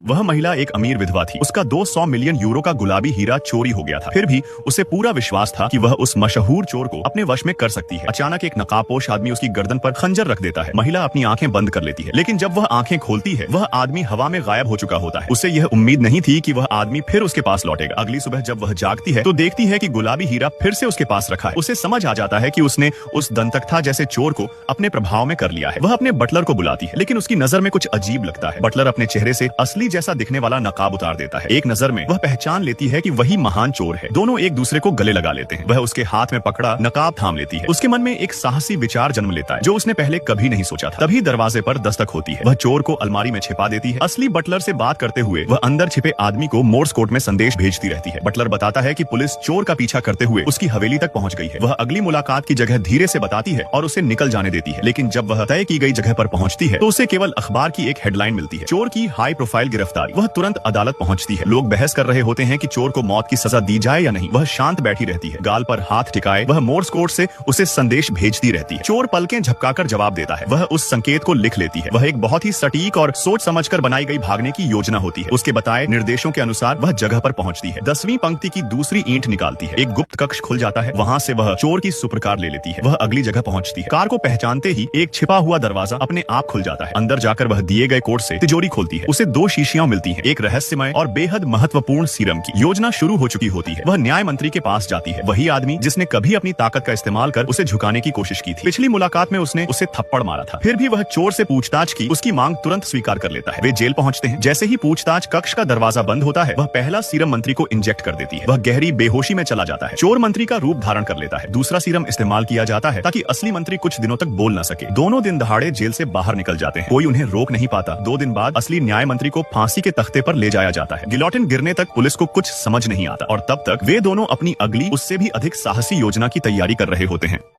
वह महिला एक अमीर विधवा थी। उसका 200 मिलियन यूरो का गुलाबी हीरा चोरी हो गया था। फिर भी उसे पूरा विश्वास था कि वह उस मशहूर चोर को अपने वश में कर सकती है। अचानक एक नकाबपोश आदमी उसकी गर्दन पर खंजर रख देता है। महिला अपनी आंखें बंद कर लेती है, लेकिन जब वह आंखें खोलती है वह आदमी हवा में गायब हो चुका होता है। उसे यह उम्मीद नहीं थी कि वह आदमी फिर उसके पास लौटेगा। अगली सुबह जब वह जागती है तो देखती है कि गुलाबी हीरा फिर से उसके पास रखा है। उसे समझ आ जाता है कि उसने उस दंतकथा जैसे चोर को अपने प्रभाव में कर लिया है। वह अपने बटलर को बुलाती है, लेकिन उसकी नजर में कुछ अजीब लगता है। बटलर अपने चेहरे से असली जैसा दिखने वाला नकाब उतार देता है। एक नजर में वह पहचान लेती है कि वही महान चोर है। दोनों एक दूसरे को गले लगा लेते हैं। वह उसके हाथ में पकड़ा नकाब थाम लेती है। उसके मन में एक साहसी विचार जन्म लेता है जो उसने पहले कभी नहीं सोचा था। तभी दरवाजे पर दस्तक होती है। वह चोर को अलमारी में छिपा देती है। असली बटलर से बात करते हुए वह अंदर छिपे आदमी को मोर्स कोड में संदेश भेजती रहती है। बटलर बताता है कि पुलिस चोर का पीछा करते हुए उसकी हवेली तक पहुंच गई है। वह अगली मुलाकात की जगह धीरे से बताती है और उसे निकल जाने देती है। लेकिन जब वह तय की गई जगह पर पहुंचती है तो उसे केवल अखबार की एक हेडलाइन मिलती है, चोर की हाई प्रोफाइल गिरफ्तारी। वह तुरंत अदालत पहुंचती है। लोग बहस कर रहे होते हैं कि चोर को मौत की सजा दी जाए या नहीं। वह शांत बैठी रहती है, गाल पर हाथ टिकाए। वह मोर्स कोड से उसे संदेश भेजती रहती है। चोर पलकें झपकाकर जवाब देता है। वह उस संकेत को लिख लेती है। वह एक बहुत ही सटीक और सोच समझकर बनाई गई भागने की योजना होती है। उसके बताए निर्देशों के अनुसार वह जगह पर पहुंचती है। 10वीं पंक्ति की दूसरी ईंट निकालती है। एक गुप्त कक्ष खुल जाता है। वहां से वह चोर की सुपरकार ले लेती है। वह अगली जगह पहुंचती है। कार को पहचानते ही एक छिपा हुआ दरवाजा अपने आप खुल जाता है। अंदर जाकर वह दिए गए कोड से तिजोरी खोलती है। उसे 2 शीशियां मिलती हैं, एक रहस्यमय और बेहद महत्वपूर्ण सीरम की। योजना शुरू हो चुकी होती है। वह न्याय मंत्री के पास जाती है, वही आदमी जिसने कभी अपनी ताकत का इस्तेमाल कर उसे झुकाने की कोशिश की थी। पिछली मुलाकात में उसने उसे थप्पड़ मारा था। फिर भी वह चोर से पूछताछ की उसकी मांग तुरंत स्वीकार कर लेता है। वे जेल पहुंचते हैं। जैसे ही पूछताछ कक्ष का दरवाजा बंद होता है वह पहला सीरम मंत्री को इंजेक्ट कर देती है। वह गहरी बेहोशी में चला जाता है। चोर मंत्री का रूप धारण कर लेता है। दूसरा सीरम इस्तेमाल किया जाता है ताकि असली मंत्री कुछ दिनों तक बोल न सके। दोनों दिन दहाड़े जेल से बाहर निकल जाते हैं। कोई उन्हें रोक नहीं पाता। 2 दिन बाद असली न्याय मंत्री को फांसी के तख्ते पर ले जाया जाता है। गिलोटिन गिरने तक पुलिस को कुछ समझ नहीं आता और तब तक वे दोनों अपनी अगली उससे भी अधिक साहसी योजना की तैयारी कर रहे होते हैं।